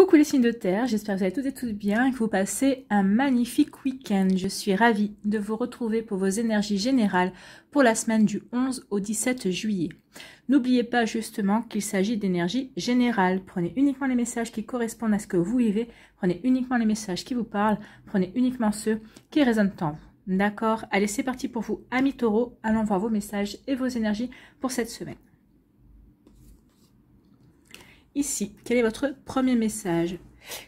Coucou les signes de terre, j'espère que vous allez toutes et tous bien et que vous passez un magnifique week-end. Je suis ravie de vous retrouver pour vos énergies générales pour la semaine du 11 au 17 juillet. N'oubliez pas justement qu'il s'agit d'énergie générale. Prenez uniquement les messages qui correspondent à ce que vous vivez, prenez uniquement les messages qui vous parlent, prenez uniquement ceux qui résonnent en vous. D'accord? Allez, c'est parti pour vous, amis taureaux. Allons voir vos messages et vos énergies pour cette semaine. Ici, quel est votre premier message?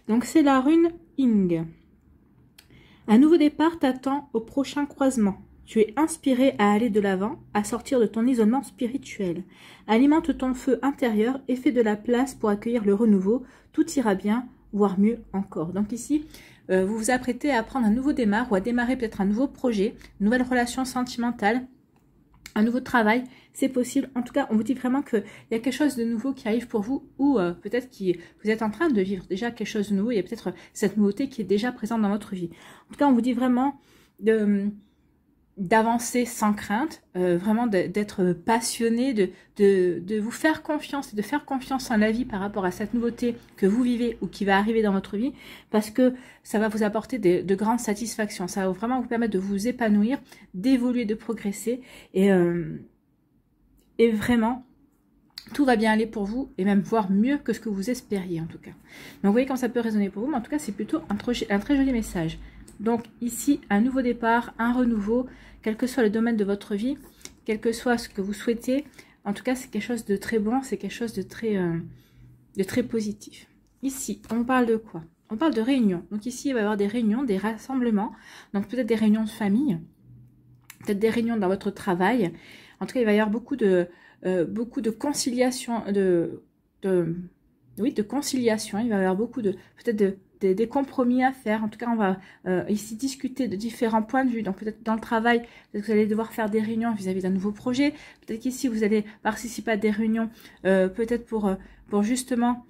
Donc, c'est la rune Ing. Un nouveau départ t'attend au prochain croisement. Tu es inspiré à aller de l'avant, à sortir de ton isolement spirituel. Alimente ton feu intérieur et fais de la place pour accueillir le renouveau. Tout ira bien, voire mieux encore. Donc ici, vous vous apprêtez à prendre un nouveau démarre ou à démarrer peut-être un nouveau projet, une nouvelle relation sentimentale, un nouveau travail, c'est possible. En tout cas, on vous dit vraiment qu'il y a quelque chose de nouveau qui arrive pour vous ou peut-être que vous êtes en train de vivre déjà quelque chose de nouveau. Il y a peut-être cette nouveauté qui est déjà présente dans votre vie. En tout cas, on vous dit vraiment d'avancer sans crainte, vraiment d'être passionné, de vous faire confiance et de faire confiance en la vie par rapport à cette nouveauté que vous vivez ou qui va arriver dans votre vie, parce que ça va vous apporter de grandes satisfactions. Ça va vraiment vous permettre de vous épanouir, d'évoluer, de progresser et vraiment tout va bien aller pour vous et même voire mieux que ce que vous espériez en tout cas. Donc vous voyez comment ça peut résonner pour vous, mais en tout cas c'est plutôt un très joli message. Donc ici, un nouveau départ, un renouveau, quel que soit le domaine de votre vie, quel que soit ce que vous souhaitez, en tout cas c'est quelque chose de très bon, c'est quelque chose de très positif. Ici, on parle de quoi? On parle de réunions. Donc ici, il va y avoir des réunions, des rassemblements, donc peut-être des réunions de famille, peut-être des réunions dans votre travail. En tout cas, il va y avoir beaucoup de conciliation, de conciliation. Il va y avoir beaucoup peut-être des compromis à faire. En tout cas, on va ici discuter de différents points de vue. Donc peut-être dans le travail, peut-être que vous allez devoir faire des réunions vis-à-vis d'un nouveau projet. Peut-être qu'ici, vous allez participer à des réunions, peut-être pour justement...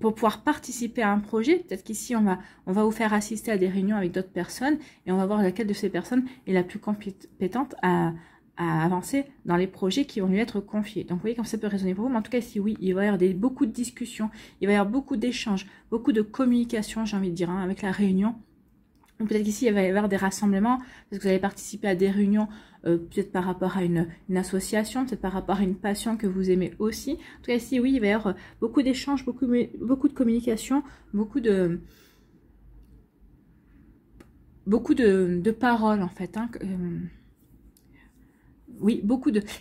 pour pouvoir participer à un projet. Peut-être qu'ici, on va vous faire assister à des réunions avec d'autres personnes et on va voir laquelle de ces personnes est la plus compétente à avancer dans les projets qui vont lui être confiés. Donc, vous voyez comme ça peut résonner pour vous. Mais en tout cas, ici, oui, il va y avoir beaucoup de discussions, il va y avoir beaucoup d'échanges, beaucoup de communication, j'ai envie de dire, avec la réunion. Peut-être qu'ici, il va y avoir des rassemblements, parce que vous allez participer à des réunions, peut-être par rapport à une association, peut-être par rapport à une passion que vous aimez aussi. En tout cas, ici, oui, il va y avoir beaucoup d'échanges, beaucoup de communication, beaucoup de paroles, en fait. Oui,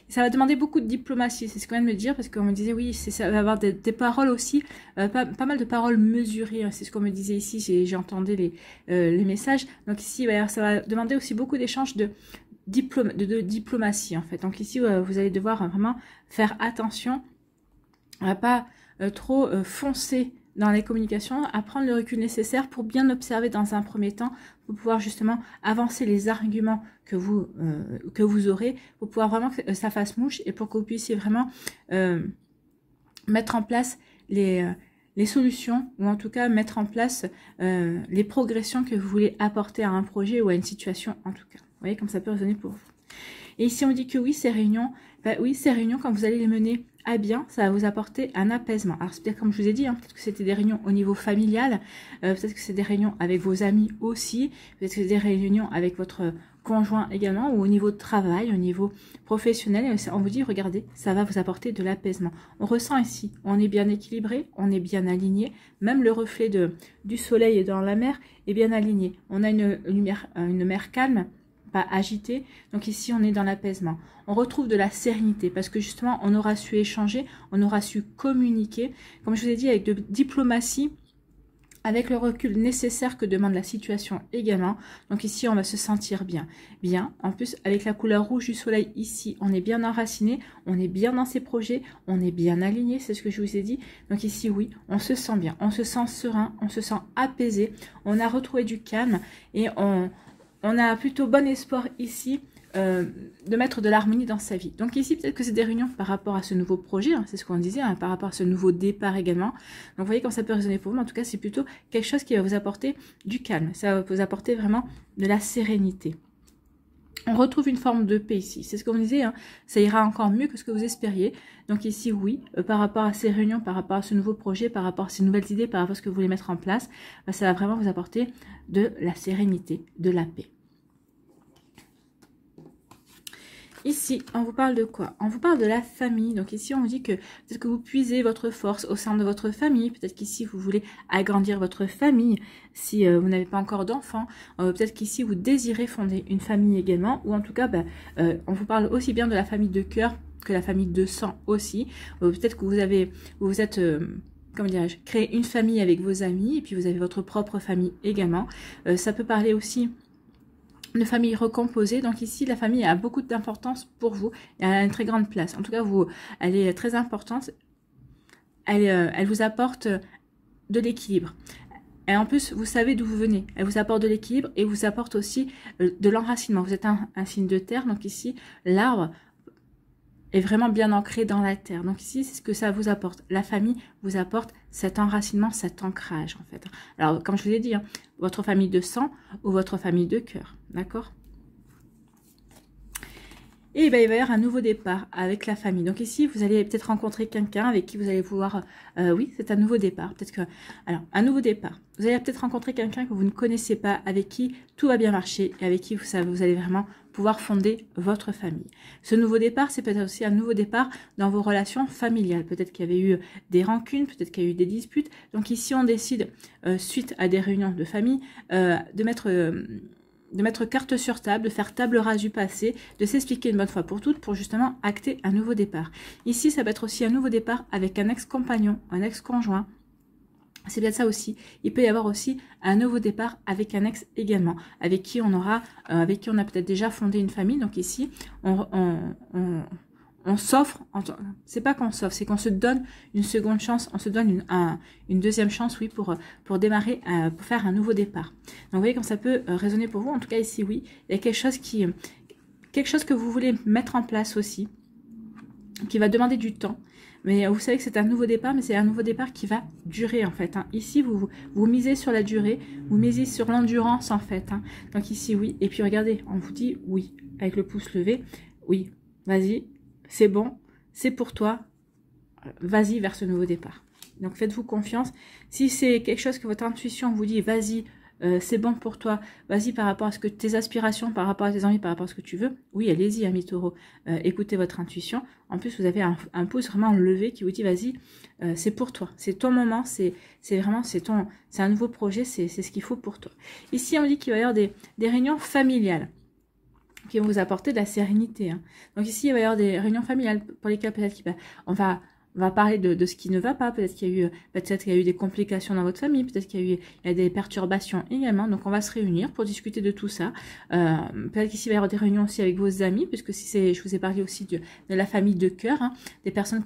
ça va demander beaucoup de diplomatie, c'est ce qu'on vient de me dire, parce qu'on me disait, oui, ça va avoir des paroles aussi, pas mal de paroles mesurées, c'est ce qu'on me disait ici, j'ai entendu les messages. Donc ici, ça va demander aussi beaucoup d'échanges de diplomatie, en fait. Donc ici, vous allez devoir vraiment faire attention à pas trop foncer dans les communications, à prendre le recul nécessaire pour bien observer dans un premier temps, pour pouvoir justement avancer les arguments que vous aurez, pour pouvoir vraiment que ça fasse mouche et pour que vous puissiez vraiment mettre en place les solutions, ou en tout cas mettre en place les progressions que vous voulez apporter à un projet ou à une situation en tout cas. Vous voyez comme ça peut résonner pour vous. Et ici on dit que oui, ces réunions, quand vous allez les mener à bien, ça va vous apporter un apaisement. Alors c'est peut-être comme je vous ai dit, peut-être que c'était des réunions au niveau familial, peut-être que c'est des réunions avec vos amis aussi, peut-être que c'est des réunions avec votre conjoint également, ou au niveau de travail, au niveau professionnel. Et on vous dit, regardez, ça va vous apporter de l'apaisement. On ressent ici, on est bien équilibré, on est bien aligné, même le reflet du soleil dans la mer est bien aligné. On a une mer calme, pas agité, donc ici on est dans l'apaisement. On retrouve de la sérénité parce que justement on aura su échanger, on aura su communiquer, comme je vous ai dit, avec de diplomatie, avec le recul nécessaire que demande la situation également. Donc ici on va se sentir bien. En plus avec la couleur rouge du soleil ici, on est bien enraciné, on est bien dans ses projets, on est bien aligné, c'est ce que je vous ai dit. Donc ici oui, on se sent bien, on se sent serein, on se sent apaisé, on a retrouvé du calme et on a plutôt bon espoir ici de mettre de l'harmonie dans sa vie. Donc ici, peut-être que c'est des réunions par rapport à ce nouveau projet, c'est ce qu'on disait, par rapport à ce nouveau départ également. Donc vous voyez comme ça peut résonner pour vous, mais en tout cas, c'est plutôt quelque chose qui va vous apporter du calme. Ça va vous apporter vraiment de la sérénité. On retrouve une forme de paix ici. C'est ce qu'on disait, hein, ça ira encore mieux que ce que vous espériez. Donc ici, oui, par rapport à ces réunions, par rapport à ce nouveau projet, par rapport à ces nouvelles idées, par rapport à ce que vous voulez mettre en place, ça va vraiment vous apporter de la sérénité, de la paix. Ici, on vous parle de quoi? On vous parle de la famille. Donc ici, on vous dit que peut-être que vous puisez votre force au sein de votre famille. Peut-être qu'ici, vous voulez agrandir votre famille si vous n'avez pas encore d'enfants. Peut-être qu'ici, vous désirez fonder une famille également. Ou en tout cas, on vous parle aussi bien de la famille de cœur que la famille de sang aussi. Peut-être que vous êtes... comment dirais-je, créer une famille avec vos amis. Et puis, vous avez votre propre famille également. Ça peut parler aussi de famille recomposée. Donc ici, la famille a beaucoup d'importance pour vous et elle a une très grande place. En tout cas, elle est très importante. Elle vous apporte de l'équilibre. Et en plus, vous savez d'où vous venez. Elle vous apporte de l'équilibre et vous apporte aussi de l'enracinement. Vous êtes un signe de terre. Donc ici, l'arbre est vraiment bien ancré dans la terre. Donc ici, c'est ce que ça vous apporte. La famille vous apporte cet enracinement, cet ancrage en fait. Alors, comme je vous ai dit, hein, votre famille de sang ou votre famille de cœur. D'accord? Et il va y avoir un nouveau départ avec la famille. Donc ici, vous allez peut-être rencontrer quelqu'un avec qui vous allez vouloir... oui, c'est un nouveau départ. Peut-être que... Alors, un nouveau départ. Vous allez peut-être rencontrer quelqu'un que vous ne connaissez pas, avec qui tout va bien marcher et avec qui vous allez vraiment pouvoir fonder votre famille. Ce nouveau départ, c'est peut-être aussi un nouveau départ dans vos relations familiales. Peut-être qu'il y avait eu des rancunes, peut-être qu'il y a eu des disputes. Donc ici, on décide, suite à des réunions de famille, de mettre carte sur table, de faire table rase du passé, de s'expliquer une bonne fois pour toutes pour justement acter un nouveau départ. Ici, ça va être aussi un nouveau départ avec un ex-compagnon, un ex-conjoint. C'est bien ça aussi. Il peut y avoir aussi un nouveau départ avec un ex également, avec qui on a peut-être déjà fondé une famille. Donc ici, on s'offre, c'est pas qu'on s'offre, c'est qu'on se donne une seconde chance, on se donne une deuxième chance, oui, pour démarrer, pour faire un nouveau départ. Donc vous voyez comme ça peut résonner pour vous. En tout cas ici, oui, il y a quelque chose que vous voulez mettre en place aussi, qui va demander du temps. Mais vous savez que c'est un nouveau départ, mais c'est un nouveau départ qui va durer en fait. Hein. Ici, vous misez sur la durée, vous misez sur l'endurance en fait. Hein. Donc ici, oui. Et puis regardez, on vous dit oui, avec le pouce levé. Oui, vas-y, c'est bon, c'est pour toi. Vas-y vers ce nouveau départ. Donc faites-vous confiance. Si c'est quelque chose que votre intuition vous dit, vas-y, c'est bon pour toi, vas-y par rapport à ce que tes aspirations, par rapport à tes envies, par rapport à ce que tu veux, oui, allez-y, ami taureau, écoutez votre intuition. En plus, vous avez un pouce vraiment levé qui vous dit, vas-y, c'est pour toi, c'est ton moment, c'est un nouveau projet, c'est ce qu'il faut pour toi. Ici, on dit qu'il va y avoir des réunions familiales qui vont vous apporter de la sérénité. Hein. Donc ici, il va y avoir des réunions familiales pour lesquelles peut-être on va parler de ce qui ne va pas. Peut-être qu'il y a eu des complications dans votre famille. Peut-être qu'il y a des perturbations également. Donc, on va se réunir pour discuter de tout ça. Peut-être qu'ici, il va y avoir des réunions aussi avec vos amis, puisque je vous ai parlé aussi de la famille de cœur, hein, des personnes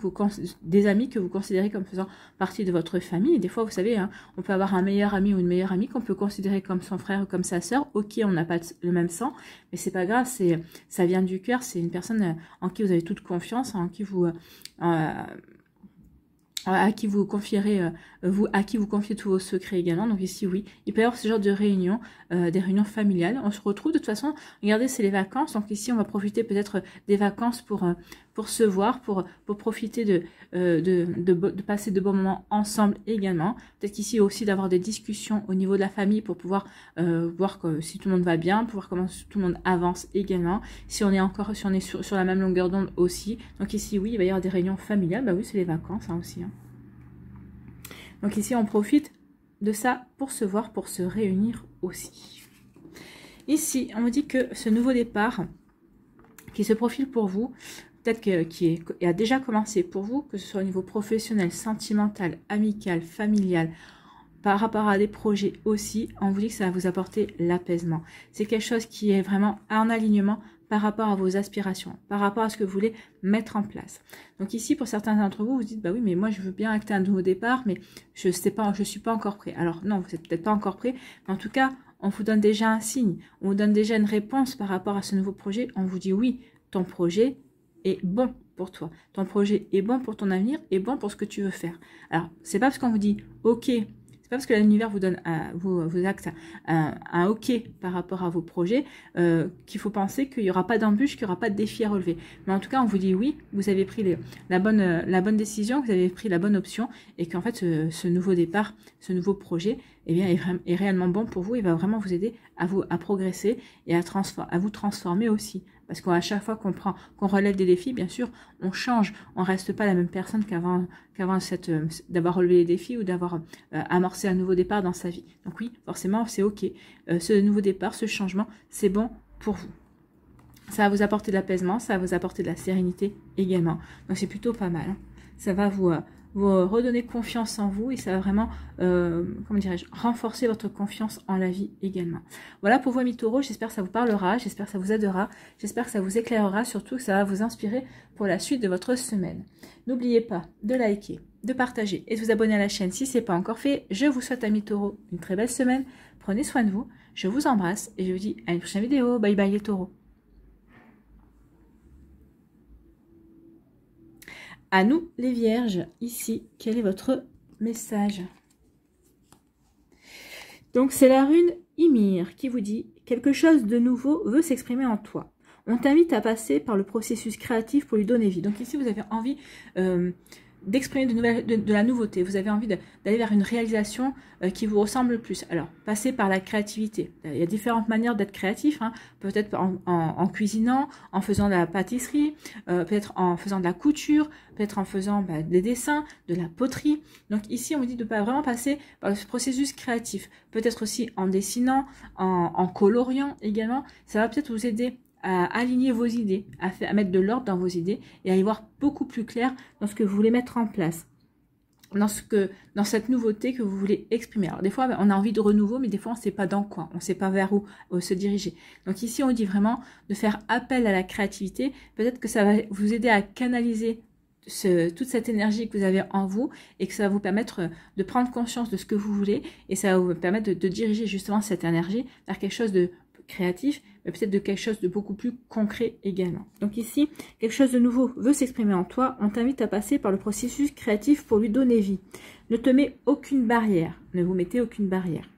des amis que vous considérez comme faisant partie de votre famille. Et des fois, vous savez, hein, on peut avoir un meilleur ami ou une meilleure amie qu'on peut considérer comme son frère ou comme sa sœur. Ok, on n'a pas le même sang, mais c'est pas grave. Ça vient du cœur. C'est une personne en qui vous avez toute confiance, à qui vous confierez, à qui vous confiez tous vos secrets également. Donc ici, oui, il peut y avoir ce genre de réunions, des réunions familiales. On se retrouve de toute façon. Regardez, c'est les vacances. Donc ici, on va profiter peut-être des vacances pour se voir, pour profiter de passer de bons moments ensemble également. Peut-être qu'ici aussi d'avoir des discussions au niveau de la famille pour pouvoir voir si tout le monde va bien, pour voir comment tout le monde avance également. Si on est sur la même longueur d'onde aussi. Donc ici, oui, il va y avoir des réunions familiales. Bah oui, c'est les vacances hein, aussi. Hein. Donc ici, on profite de ça pour se voir, pour se réunir aussi. Ici, on me dit que ce nouveau départ qui se profile pour vous, peut-être qui a déjà commencé pour vous, que ce soit au niveau professionnel, sentimental, amical, familial, par rapport à des projets aussi, on vous dit que ça va vous apporter l'apaisement. C'est quelque chose qui est vraiment en alignement par rapport à vos aspirations, par rapport à ce que vous voulez mettre en place. Donc ici, pour certains d'entre vous, vous dites, bah oui, mais moi je veux bien acter un nouveau départ, mais je suis pas encore prêt. Alors non, vous n'êtes peut-être pas encore prêt, mais en tout cas, on vous donne déjà un signe, on vous donne déjà une réponse par rapport à ce nouveau projet. On vous dit, oui, ton projet est bon pour toi. Ton projet est bon pour ton avenir, est bon pour ce que tu veux faire. Alors, c'est pas parce qu'on vous dit, ok, c'est C'est pas parce que l'univers vous donne vous acte un OK par rapport à vos projets qu'il faut penser qu'il n'y aura pas d'embûche, qu'il n'y aura pas de défi à relever. Mais en tout cas, on vous dit oui, vous avez pris la bonne décision, vous avez pris la bonne option et qu'en fait, ce nouveau départ, ce nouveau projet, eh bien, est réellement bon pour vous. Il va vraiment vous aider à progresser et à vous transformer aussi. Parce qu'à chaque fois qu'on relève des défis, bien sûr, on change. On reste pas la même personne qu'avant d'avoir relevé les défis ou d'avoir amorcé un nouveau départ dans sa vie. Donc oui, forcément, c'est OK. Ce nouveau départ, ce changement, c'est bon pour vous. Ça va vous apporter de l'apaisement, ça va vous apporter de la sérénité également. Donc c'est plutôt pas mal. Hein. Ça va vous redonner confiance en vous et ça va vraiment, comment dirais-je, renforcer votre confiance en la vie également. Voilà pour vous, amis taureaux, j'espère que ça vous parlera, j'espère que ça vous aidera, j'espère que ça vous éclairera, surtout que ça va vous inspirer pour la suite de votre semaine. N'oubliez pas de liker, de partager et de vous abonner à la chaîne si ce n'est pas encore fait. Je vous souhaite, amis taureaux, une très belle semaine, prenez soin de vous, je vous embrasse et je vous dis à une prochaine vidéo. Bye bye les taureaux. À nous les vierges, ici, quel est votre message? Donc c'est la rune Ymir qui vous dit « Quelque chose de nouveau veut s'exprimer en toi. On t'invite à passer par le processus créatif pour lui donner vie. » Donc ici vous avez envie d'exprimer de la nouveauté. Vous avez envie d'aller vers une réalisation qui vous ressemble le plus. Alors, passez par la créativité. Il y a différentes manières d'être créatif. Hein. Peut-être en cuisinant, en faisant de la pâtisserie, peut-être en faisant de la couture, peut-être en faisant des dessins, de la poterie. Donc ici, on vous dit de pas vraiment passer par le processus créatif. Peut-être aussi en dessinant, en coloriant également. Ça va peut-être vous aider à aligner vos idées, à mettre de l'ordre dans vos idées et à y voir beaucoup plus clair dans ce que vous voulez mettre en place, dans cette nouveauté que vous voulez exprimer. Alors des fois, on a envie de renouveau, mais des fois, on ne sait pas dans quoi, on ne sait pas vers où se diriger. Donc ici, on dit vraiment de faire appel à la créativité. Peut-être que ça va vous aider à canaliser toute cette énergie que vous avez en vous et que ça va vous permettre de prendre conscience de ce que vous voulez et ça va vous permettre de diriger justement cette énergie vers quelque chose de créatif, mais peut-être de quelque chose de beaucoup plus concret également. Donc ici, quelque chose de nouveau veut s'exprimer en toi, on t'invite à passer par le processus créatif pour lui donner vie. Ne te mets aucune barrière, ne vous mettez aucune barrière.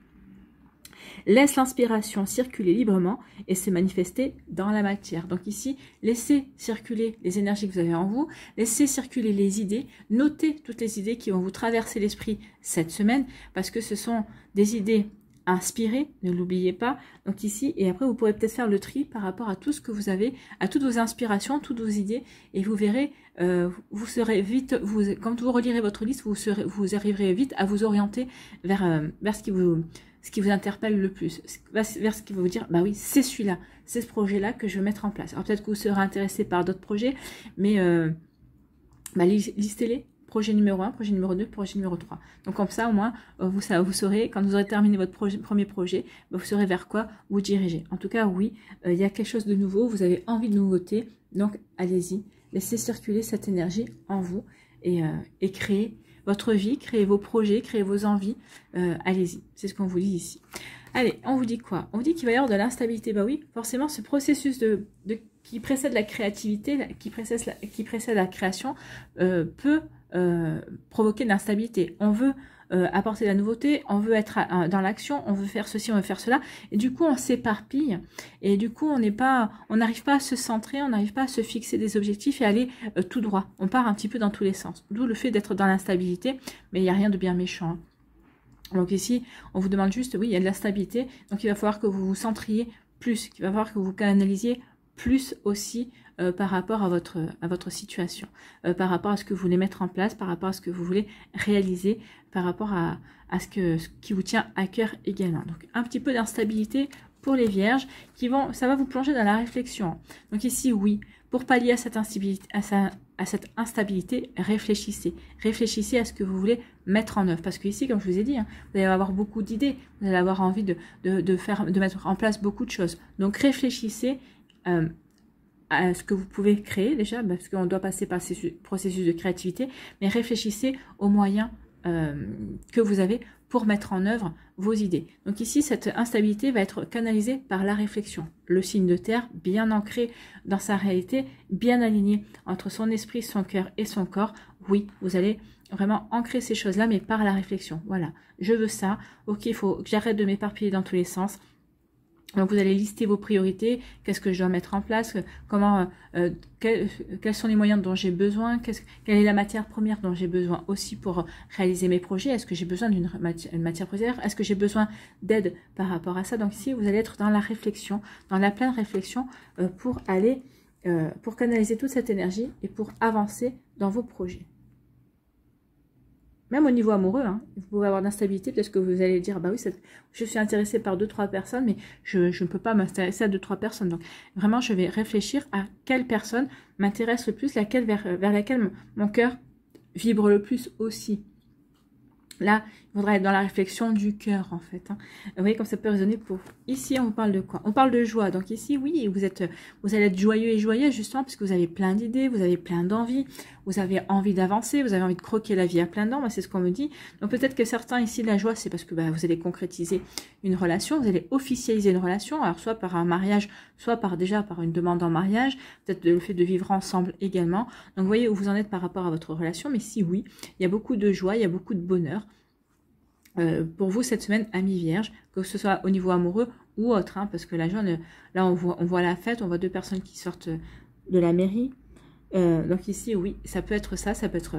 Laisse l'inspiration circuler librement et se manifester dans la matière. Donc ici, laissez circuler les énergies que vous avez en vous, laissez circuler les idées, notez toutes les idées qui vont vous traverser l'esprit cette semaine, parce que ce sont des idées inspiré, ne l'oubliez pas. Donc ici, et après vous pourrez peut-être faire le tri par rapport à tout ce que vous avez, à toutes vos inspirations, toutes vos idées, et vous verrez, vous serez vite, quand vous relirez votre liste, vous arriverez vite à vous orienter vers ce qui vous interpelle le plus, vers ce qui va vous dire, bah oui, c'est celui-là, c'est ce projet-là que je veux mettre en place. Alors peut-être que vous serez intéressé par d'autres projets, mais listez-les. Projet numéro 1, projet numéro 2, projet numéro 3. Donc comme ça, au moins, vous saurez, quand vous aurez terminé votre premier projet, vous saurez vers quoi vous diriger. En tout cas, oui, il y a quelque chose de nouveau, vous avez envie de nouveauté, donc allez-y, laissez circuler cette énergie en vous et créez votre vie, créez vos projets, créez vos envies, allez-y, c'est ce qu'on vous dit ici. Allez, on vous dit quoi? On vous dit qu'il va y avoir de l'instabilité. Bah oui, forcément, ce processus qui précède la créativité, qui précède la création, peut provoquer de l'instabilité. On veut apporter de la nouveauté, on veut être dans l'action, on veut faire ceci, on veut faire cela, et du coup on s'éparpille, et du coup on n'arrive pas à se centrer, on n'arrive pas à se fixer des objectifs et aller tout droit. On part un petit peu dans tous les sens. D'où le fait d'être dans l'instabilité, mais il n'y a rien de bien méchant. Hein. Donc ici, on vous demande juste, oui, il y a de la stabilité, donc il va falloir que vous vous centriez plus, il va falloir que vous canalisiez plus aussi par rapport à votre situation, par rapport à ce que vous voulez mettre en place, par rapport à ce que vous voulez réaliser, par rapport à ce qui vous tient à cœur également. Donc un petit peu d'instabilité pour les vierges, ça va vous plonger dans la réflexion. Donc ici, oui, pour pallier à cette instabilité, réfléchissez. Réfléchissez à ce que vous voulez mettre en œuvre. Parce que ici, comme je vous ai dit, hein, vous allez avoir beaucoup d'idées. Vous allez avoir envie de mettre en place beaucoup de choses. Donc réfléchissez à ce que vous pouvez créer déjà, parce qu'on doit passer par ces processus de créativité. Mais réfléchissez aux moyens que vous avez pour mettre en œuvre vos idées. Donc ici, cette instabilité va être canalisée par la réflexion. Le signe de terre, bien ancré dans sa réalité, bien aligné entre son esprit, son cœur et son corps. Oui, vous allez vraiment ancrer ces choses-là, mais par la réflexion. Voilà, je veux ça. Ok, il faut que j'arrête de m'éparpiller dans tous les sens. Donc vous allez lister vos priorités, qu'est-ce que je dois mettre en place, comment, quels sont les moyens dont j'ai besoin, quelle est la matière première dont j'ai besoin aussi pour réaliser mes projets, est-ce que j'ai besoin d'une matière première, est-ce que j'ai besoin d'aide par rapport à ça. Donc ici vous allez être dans la réflexion, dans la pleine réflexion pour aller, pour canaliser toute cette énergie et pour avancer dans vos projets. Même au niveau amoureux, hein, vous pouvez avoir d'instabilité, peut-être que vous allez dire, bah oui, je suis intéressée par 2-3 personnes, mais je ne peux pas m'intéresser à 2-3 personnes. Donc vraiment, je vais réfléchir à quelle personne m'intéresse le plus, laquelle vers laquelle mon cœur vibre le plus aussi. Là, il faudra être dans la réflexion du cœur, en fait. Hein. Vous voyez comme ça peut résonner pour vous. Ici, on parle de quoi? On parle de joie. Donc ici, oui, vous allez être joyeux et joyeuse, justement, parce que vous avez plein d'idées, vous avez plein d'envies, vous avez envie d'avancer, vous avez envie de croquer la vie à plein dents. Moi, c'est ce qu'on me dit. Donc peut-être que certains, ici, la joie, c'est parce que vous allez concrétiser une relation, vous allez officialiser une relation, alors soit par un mariage, soit déjà par une demande en mariage, peut-être le fait de vivre ensemble également. Donc vous voyez où vous en êtes par rapport à votre relation. Mais si oui, il y a beaucoup de joie, il y a beaucoup de bonheur. Pour vous cette semaine, amis vierges, que ce soit au niveau amoureux ou autre, hein, parce que la joie, là on voit la fête, on voit 2 personnes qui sortent de la mairie. Donc ici, oui, ça peut être ça peut être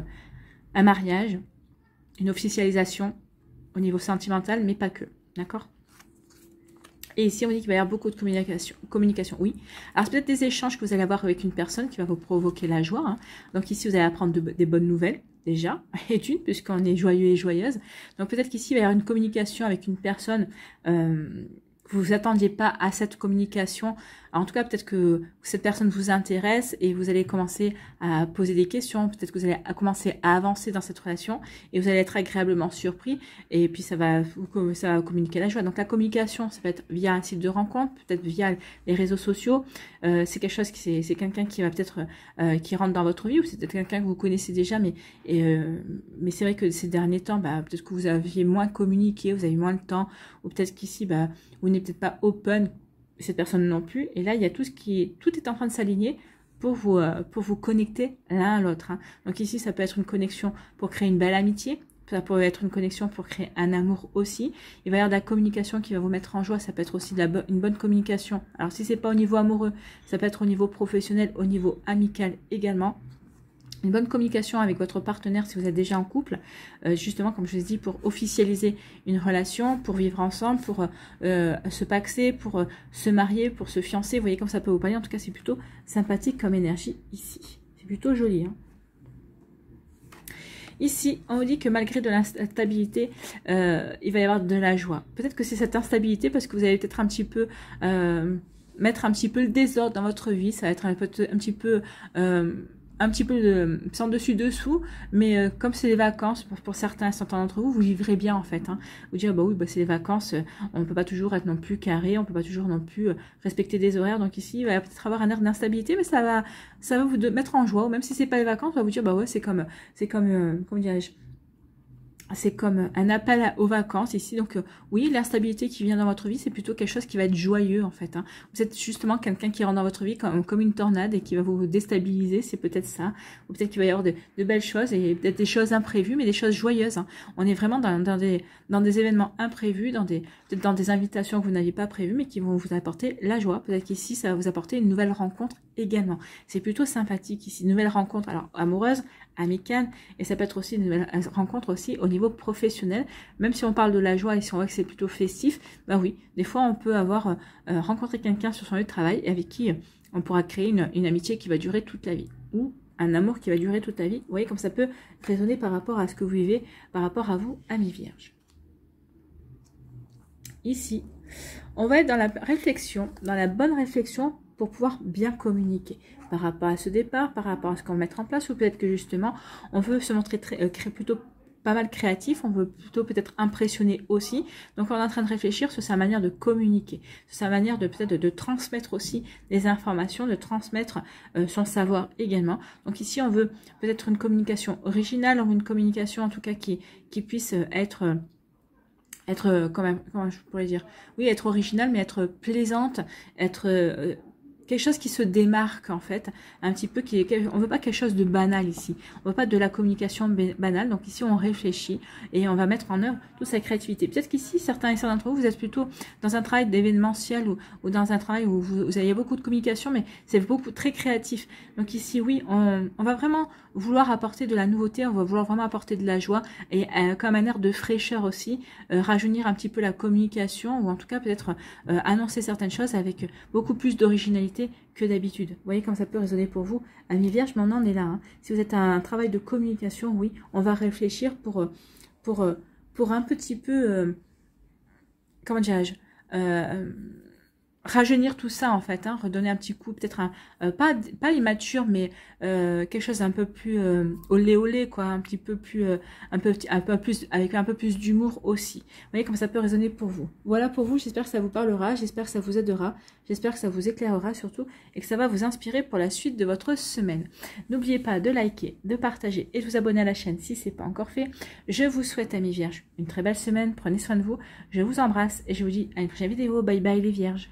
un mariage, une officialisation au niveau sentimental, mais pas que, d'accord? Et ici, on dit qu'il va y avoir beaucoup de communication, oui. Alors, c'est peut-être des échanges que vous allez avoir avec une personne qui va vous provoquer la joie. Hein. Donc ici, vous allez apprendre des bonnes nouvelles, déjà, et d'une, puisqu'on est joyeux et joyeuse. Donc peut-être qu'ici, il va y avoir une communication avec une personne vous vous attendiez pas à cette communication. Alors, en tout cas, peut-être que cette personne vous intéresse et vous allez commencer à poser des questions. Peut-être que vous allez commencer à avancer dans cette relation et vous allez être agréablement surpris. Et puis, ça va communiquer la joie. Donc, la communication, ça peut être via un site de rencontre, peut-être via les réseaux sociaux. C'est quelque chose qui, c'est quelqu'un qui va peut-être, qui rentre dans votre vie ou c'est peut-être quelqu'un que vous connaissez déjà. Mais c'est vrai que ces derniers temps, peut-être que vous aviez moins communiqué, vous avez moins de temps ou peut-être qu'ici, vous n'êtes peut-être pas open, cette personne non plus. Et là, il y a tout est en train de s'aligner pour vous connecter l'un à l'autre. Hein. Donc ici, ça peut être une connexion pour créer une belle amitié. Ça peut être une connexion pour créer un amour aussi. Il va y avoir de la communication qui va vous mettre en joie. Ça peut être aussi une bonne communication. Alors si c'est pas au niveau amoureux, ça peut être au niveau professionnel, au niveau amical également. Une bonne communication avec votre partenaire si vous êtes déjà en couple, justement comme je vous ai dit, pour officialiser une relation, pour vivre ensemble, pour se paxer, pour se marier, pour se fiancer. Vous voyez comme ça peut vous parler. En tout cas, c'est plutôt sympathique comme énergie ici. C'est plutôt joli. Hein. Ici, on vous dit que malgré de l'instabilité, il va y avoir de la joie. Peut-être que c'est cette instabilité parce que vous allez peut-être un petit peu mettre un petit peu le désordre dans votre vie. Ça va être un petit peu sans dessus-dessous, mais comme c'est les vacances, pour certains d'entre vous, vous vivrez bien en fait. Hein. Vous dire, oui, c'est les vacances, on ne peut pas toujours être non plus carré, on ne peut pas toujours non plus respecter des horaires. Donc ici, il va peut-être avoir un air d'instabilité, mais ça va vous mettre en joie. Ou même si c'est pas les vacances, on va vous dire, ouais, c'est comme comment dirais-je, c'est comme un appel aux vacances ici. Donc oui, l'instabilité qui vient dans votre vie, c'est plutôt quelque chose qui va être joyeux en fait. Hein. Vous êtes justement quelqu'un qui rentre dans votre vie comme une tornade et qui va vous déstabiliser, c'est peut-être ça. Ou peut-être qu'il va y avoir de belles choses et peut-être des choses imprévues, mais des choses joyeuses. Hein. On est vraiment dans des événements imprévus, peut-être dans des invitations que vous n'aviez pas prévues, mais qui vont vous apporter la joie. Peut-être qu'ici, ça va vous apporter une nouvelle rencontre également. C'est plutôt sympathique ici. Une nouvelle rencontre, alors amoureuse, amicale, et ça peut être aussi une nouvelle rencontre aussi au niveau professionnel, même si on parle de la joie et si on voit que c'est plutôt festif, oui, des fois on peut avoir rencontré quelqu'un sur son lieu de travail et avec qui on pourra créer une amitié qui va durer toute la vie, ou un amour qui va durer toute la vie. Vous voyez comme ça peut résonner par rapport à ce que vous vivez, par rapport à vous, amis vierges. Ici, on va être dans la réflexion, dans la bonne réflexion pour pouvoir bien communiquer par rapport à ce départ, par rapport à ce qu'on va mettre en place, ou peut-être que justement, on veut se montrer plutôt pas mal créatif, on veut plutôt peut-être impressionner aussi. Donc on est en train de réfléchir sur sa manière de communiquer, sur sa manière de peut-être de transmettre aussi des informations, de transmettre son savoir également. Donc ici on veut peut-être une communication originale, ou une communication en tout cas qui puisse être comment je pourrais dire, oui, être originale, mais être plaisante, être quelque chose qui se démarque en fait, un petit peu, on veut pas quelque chose de banal ici, on veut pas de la communication banale, donc ici on réfléchit et on va mettre en œuvre toute sa créativité. Peut-être qu'ici, certains et certains d'entre vous, vous êtes plutôt dans un travail d'événementiel ou dans un travail où vous avez beaucoup de communication, mais c'est beaucoup très créatif. Donc ici, oui, on va vraiment vouloir apporter de la nouveauté, on va vouloir vraiment apporter de la joie et comme un air de fraîcheur aussi, rajeunir un petit peu la communication ou en tout cas peut-être annoncer certaines choses avec beaucoup plus d'originalité que d'habitude. Vous voyez comme ça peut résonner pour vous. Amis Vierge, mais on en est là. Hein. Si vous êtes à un travail de communication, oui, on va réfléchir pour un petit peu, comment dirais-je, rajeunir tout ça en fait, hein, redonner un petit coup, peut-être pas immature, mais quelque chose d'un peu plus olé olé quoi, un petit peu plus, un peu plus, avec un peu plus d'humour aussi. Vous voyez comme ça peut résonner pour vous. Voilà pour vous, j'espère que ça vous parlera, j'espère que ça vous aidera, j'espère que ça vous éclairera surtout et que ça va vous inspirer pour la suite de votre semaine. N'oubliez pas de liker, de partager et de vous abonner à la chaîne si ce n'est pas encore fait. Je vous souhaite, amis Vierges, une très belle semaine, prenez soin de vous, je vous embrasse et je vous dis à une prochaine vidéo. Bye bye les Vierges.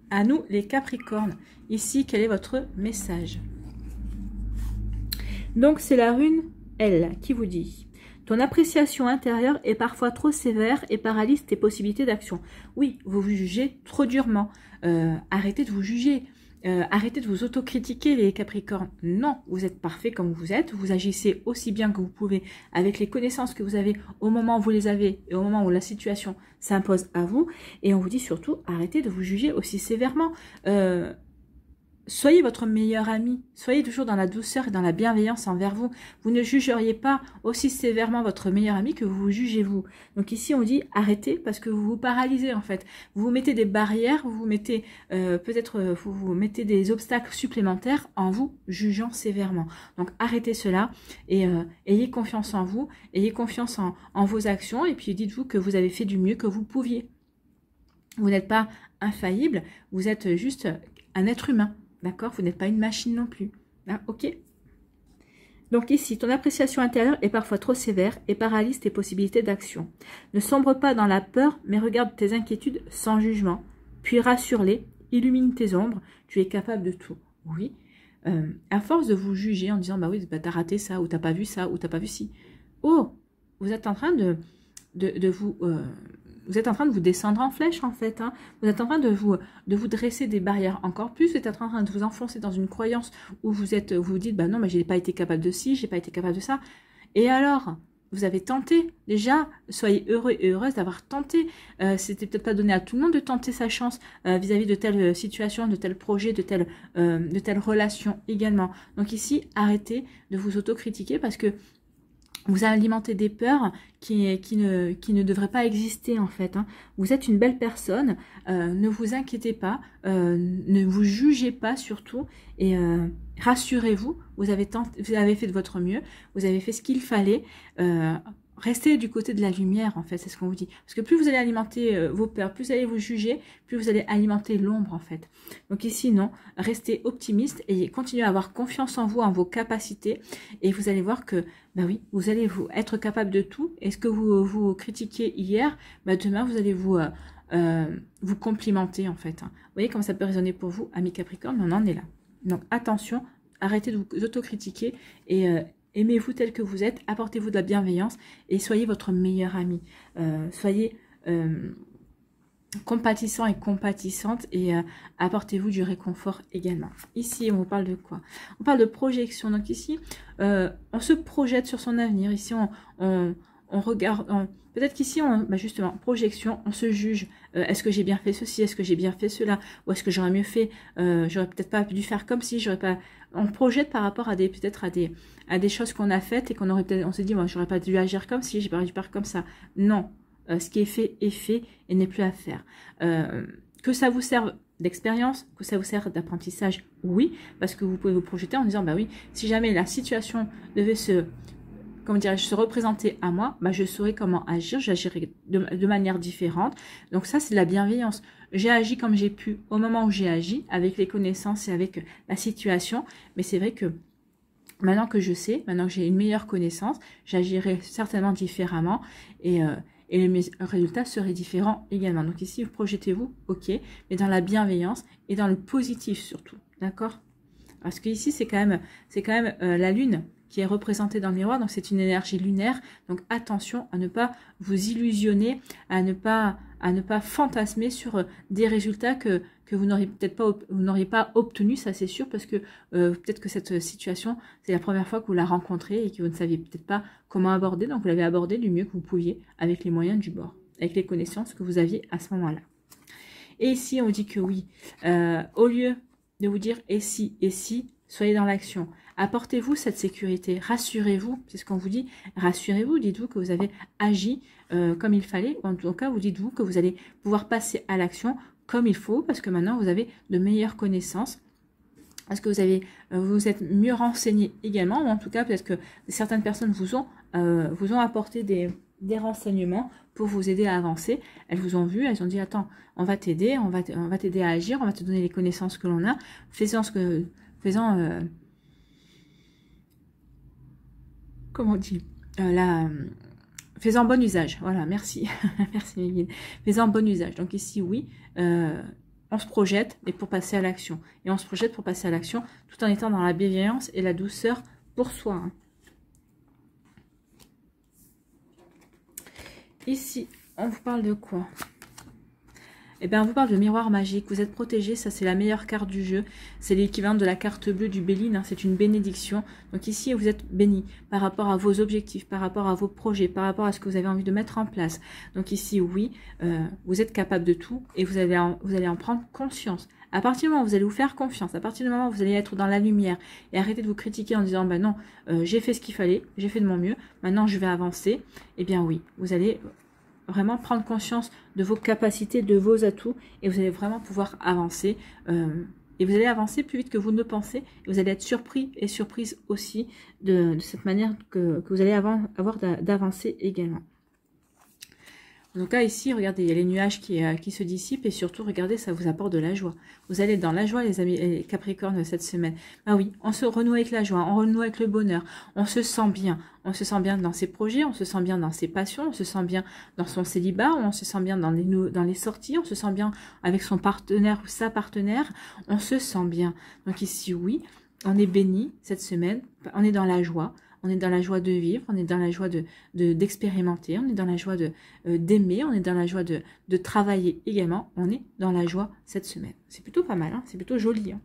À nous les Capricornes, ici quel est votre message? Donc c'est la rune L qui vous dit: ton appréciation intérieure est parfois trop sévère et paralyse tes possibilités d'action. Oui, vous vous jugez trop durement, arrêtez de vous juger. Arrêtez de vous autocritiquer les Capricornes. Non, vous êtes parfait comme vous êtes. Vous agissez aussi bien que vous pouvez avec les connaissances que vous avez au moment où vous les avez et au moment où la situation s'impose à vous. Et on vous dit surtout, arrêtez de vous juger aussi sévèrement. Soyez votre meilleur ami. Soyez toujours dans la douceur et dans la bienveillance envers vous. Vous ne jugeriez pas aussi sévèrement votre meilleur ami que vous vous jugez vous. Donc ici, on dit arrêtez parce que vous vous paralysez en fait. Vous vous mettez des barrières, vous vous mettez vous mettez des obstacles supplémentaires en vous jugeant sévèrement. Donc arrêtez cela et ayez confiance en vous, ayez confiance en vos actions et puis dites-vous que vous avez fait du mieux que vous pouviez. Vous n'êtes pas infaillible, vous êtes juste un être humain. D'accord? Vous n'êtes pas une machine non plus. Hein, ok? Donc ici, ton appréciation intérieure est parfois trop sévère et paralyse tes possibilités d'action. Ne sombre pas dans la peur, mais regarde tes inquiétudes sans jugement. Puis rassure-les, illumine tes ombres, tu es capable de tout. Oui. À force de vous juger en disant, bah oui, bah, t'as raté ça, ou t'as pas vu ça, ou t'as pas vu ci. Oh, vous êtes en train de vous... vous êtes en train de vous descendre en flèche, en fait. Hein. Vous êtes en train de vous dresser des barrières encore plus. Vous êtes en train de vous enfoncer dans une croyance où vous dites, bah non, mais j'ai pas été capable de ci, j'ai pas été capable de ça. Et alors, vous avez tenté. Déjà, soyez heureux et heureuse d'avoir tenté. C'était peut-être pas donné à tout le monde de tenter sa chance vis-à-vis de telle situation, de tel projet, de telle relation également. Donc ici, arrêtez de vous autocritiquer parce que vous alimentez des peurs qui ne devraient pas exister en fait. Hein. Vous êtes une belle personne, ne vous inquiétez pas, ne vous jugez pas surtout et rassurez-vous, vous avez fait de votre mieux, vous avez fait ce qu'il fallait. Restez du côté de la lumière en fait, c'est ce qu'on vous dit. Parce que plus vous allez alimenter vos peurs, plus vous allez vous juger, plus vous allez alimenter l'ombre en fait. Donc ici non, restez optimiste et continuez à avoir confiance en vous, en vos capacités. Et vous allez voir que, bah oui, vous allez être capable de tout. Et ce que vous critiquiez hier, bah demain vous allez vous complimenter en fait. Hein. Vous voyez comment ça peut résonner pour vous, amis Capricorne, on en est là. Donc attention, arrêtez de vous autocritiquer et aimez-vous tel que vous êtes, apportez-vous de la bienveillance et soyez votre meilleur ami. Soyez compatissant et compatissante et apportez-vous du réconfort également. Ici, on vous parle de quoi? On parle de projection. Donc ici, on se projette sur son avenir. Ici, on regarde... Peut-être qu'ici, justement, projection, on se juge. Est-ce que j'ai bien fait ceci? Est-ce que j'ai bien fait cela? Ou est-ce que j'aurais mieux fait? J'aurais peut-être pas dû faire comme si, j'aurais pas... On projette par rapport à des choses qu'on a faites et on se dit, moi, j'aurais pas dû agir comme si, j'ai pas dû faire comme ça. Non. Ce qui est fait et n'est plus à faire. Que ça vous serve d'expérience, que ça vous sert d'apprentissage, oui, parce que vous pouvez vous projeter en disant, bah oui, si jamais la situation devait se représenter à moi, bah je saurais comment agir, j'agirais de manière différente. Donc ça, c'est de la bienveillance. J'ai agi comme j'ai pu au moment où j'ai agi, avec les connaissances et avec la situation, mais c'est vrai que maintenant que je sais, maintenant que j'ai une meilleure connaissance, j'agirai certainement différemment et le résultat serait différent également. Donc ici, vous projetez-vous, ok, mais dans la bienveillance et dans le positif surtout, d'accord? Parce que ici, c'est quand même la lune qui est représentée dans le miroir, donc c'est une énergie lunaire. Donc attention à ne pas vous illusionner, à ne pas fantasmer sur des résultats que vous n'auriez pas obtenus, ça c'est sûr, parce que peut-être que cette situation, c'est la première fois que vous la rencontrez et que vous ne saviez peut-être pas comment aborder, donc vous l'avez abordé du mieux que vous pouviez avec les moyens du bord, avec les connaissances que vous aviez à ce moment-là. Et ici, on vous dit que oui, au lieu de vous dire et si, soyez dans l'action. Apportez-vous cette sécurité, rassurez-vous, c'est ce qu'on vous dit, rassurez-vous, dites-vous que vous avez agi comme il fallait, ou en tout cas, vous dites-vous que vous allez pouvoir passer à l'action comme il faut, parce que maintenant, vous avez de meilleures connaissances, parce que vous êtes mieux renseigné également, ou en tout cas, peut-être que certaines personnes vous ont apporté des renseignements pour vous aider à avancer. Elles vous ont vu, elles ont dit, attends, on va t'aider, on va t'aider à agir, on va te donner les connaissances que l'on a, comment on dit, faisant bon usage, voilà, merci, merci mes guides, faisant bon usage. Donc ici, oui, on se projette, mais pour passer à l'action. Et on se projette pour passer à l'action, tout en étant dans la bienveillance et la douceur pour soi. Hein. Ici, on vous parle de quoi? Eh bien, on vous parle de miroir magique. Vous êtes protégé, ça c'est la meilleure carte du jeu. C'est l'équivalent de la carte bleue du Béline, hein. C'est une bénédiction. Donc ici, vous êtes béni par rapport à vos objectifs, par rapport à vos projets, par rapport à ce que vous avez envie de mettre en place. Donc ici, oui, vous êtes capable de tout et vous allez en prendre conscience. À partir du moment où vous allez vous faire confiance, à partir du moment où vous allez être dans la lumière et arrêter de vous critiquer en disant, bah non, j'ai fait ce qu'il fallait, j'ai fait de mon mieux, maintenant je vais avancer, eh bien oui, vous allez vraiment prendre conscience de vos capacités, de vos atouts, et vous allez vraiment pouvoir avancer. Et vous allez avancer plus vite que vous ne le pensez, et vous allez être surpris et surprise aussi de cette manière que vous allez avoir d'avancer également. En tout cas, ici, regardez, il y a les nuages qui se dissipent et surtout, regardez, ça vous apporte de la joie. Vous allez être dans la joie, les amis, les Capricornes, cette semaine. Ah oui, on se renoue avec la joie, on renoue avec le bonheur, on se sent bien. On se sent bien dans ses projets, on se sent bien dans ses passions, on se sent bien dans son célibat, on se sent bien dans les sorties, on se sent bien avec son partenaire ou sa partenaire, on se sent bien. Donc ici, oui, on est béni cette semaine, on est dans la joie. On est dans la joie de vivre, on est dans la joie d'expérimenter, on est dans la joie d'aimer, on est dans la joie de travailler également. On est dans la joie cette semaine. C'est plutôt pas mal, hein, c'est plutôt joli. Hein.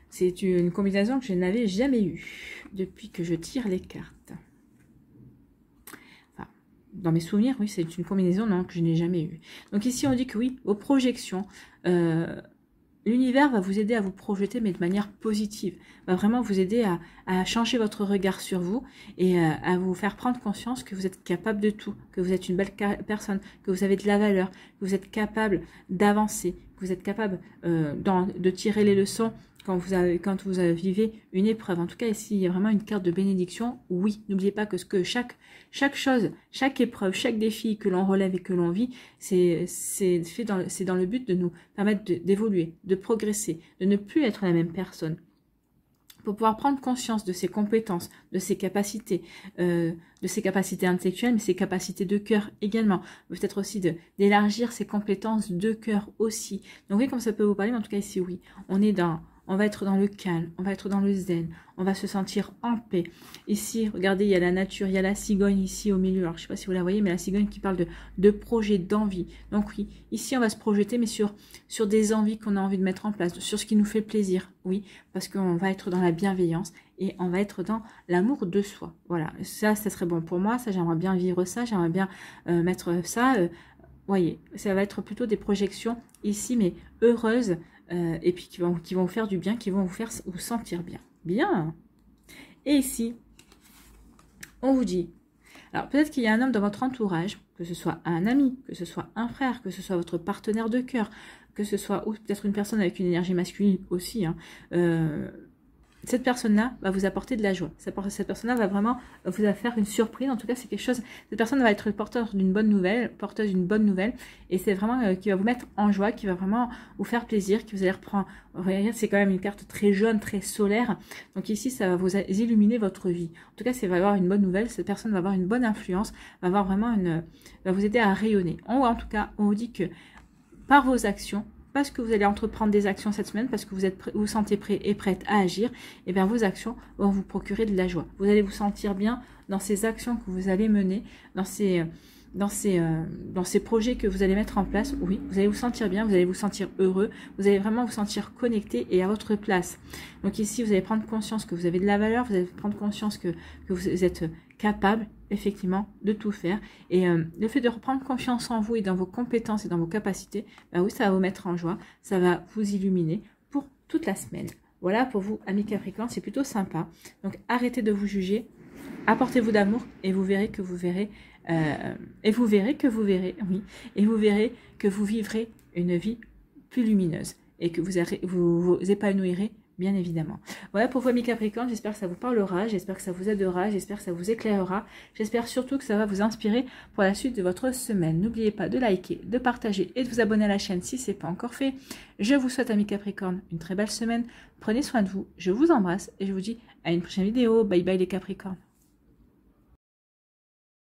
C'est une combinaison que je n'avais jamais eue depuis que je tire les cartes. Enfin, dans mes souvenirs, oui, c'est une combinaison non, que je n'ai jamais eue. Donc ici, on dit que oui, aux projections... l'univers va vous aider à vous projeter, mais de manière positive. Va vraiment vous aider à changer votre regard sur vous et à vous faire prendre conscience que vous êtes capable de tout, que vous êtes une belle personne, que vous avez de la valeur, que vous êtes capable d'avancer, que vous êtes capable de tirer les leçons quand vous vivez une épreuve. En tout cas, ici, il y a vraiment une carte de bénédiction. Oui, n'oubliez pas que chaque chose, chaque épreuve, chaque défi que l'on relève et que l'on vit, c'est dans le but de nous permettre d'évoluer, de progresser, de ne plus être la même personne. Pour pouvoir prendre conscience de ses compétences, de ses capacités intellectuelles, mais ses capacités de cœur également. Peut-être aussi d'élargir ses compétences de cœur aussi. Donc oui, comme ça peut vous parler, mais en tout cas ici, oui, on va être dans le calme, on va être dans le zen, on va se sentir en paix. Ici, regardez, il y a la nature, il y a la cigogne ici au milieu. Alors, je ne sais pas si vous la voyez, mais la cigogne qui parle de projet, d'envie. Donc oui, ici, on va se projeter, mais sur des envies qu'on a envie de mettre en place, sur ce qui nous fait plaisir. Oui, parce qu'on va être dans la bienveillance et on va être dans l'amour de soi. Voilà, ça serait bon pour moi. Ça, j'aimerais bien vivre ça, j'aimerais bien mettre ça. Voyez, ça va être plutôt des projections ici, mais heureuses, et puis qui vont vous faire du bien, qui vont vous faire vous sentir bien. Bien. Et ici, on vous dit, alors peut-être qu'il y a un homme dans votre entourage, que ce soit un ami, que ce soit un frère, que ce soit votre partenaire de cœur, que ce soit peut-être une personne avec une énergie masculine aussi, hein, cette personne-là va vous apporter de la joie. Cette personne-là va vraiment vous faire une surprise. En tout cas, c'est quelque chose. Cette personne va être porteuse d'une bonne nouvelle, et c'est vraiment qui va vous mettre en joie, qui va vraiment vous faire plaisir, qui vous allez reprendre. Regardez, c'est quand même une carte très jaune, très solaire. Donc ici, ça va vous illuminer votre vie. En tout cas, ça va avoir une bonne nouvelle. Cette personne va avoir une bonne influence, va avoir vraiment va vous aider à rayonner. En tout cas, on vous dit que par vos actions, parce que vous allez entreprendre des actions cette semaine, parce que vous vous sentez prêt et prête à agir, et bien vos actions vont vous procurer de la joie. Vous allez vous sentir bien dans ces actions que vous allez mener, dans ces projets que vous allez mettre en place. Oui, vous allez vous sentir bien, vous allez vous sentir heureux, vous allez vraiment vous sentir connecté et à votre place. Donc ici, vous allez prendre conscience que vous avez de la valeur, vous allez prendre conscience que vous êtes capable, effectivement, de tout faire. Et le fait de reprendre confiance en vous et dans vos compétences et dans vos capacités, ben oui, ça va vous mettre en joie, ça va vous illuminer pour toute la semaine. Voilà pour vous, amis Capricorne, c'est plutôt sympa. Donc arrêtez de vous juger, apportez-vous d'amour et vous verrez que vous verrez, que vous vivrez une vie plus lumineuse et que vous épanouirez bien évidemment. Voilà pour vous, amis Capricorne, j'espère que ça vous parlera, j'espère que ça vous aidera, j'espère que ça vous éclairera, j'espère surtout que ça va vous inspirer pour la suite de votre semaine. N'oubliez pas de liker, de partager et de vous abonner à la chaîne si ce n'est pas encore fait. Je vous souhaite, amis Capricorne, une très belle semaine, prenez soin de vous, je vous embrasse et je vous dis à une prochaine vidéo. Bye bye les Capricornes.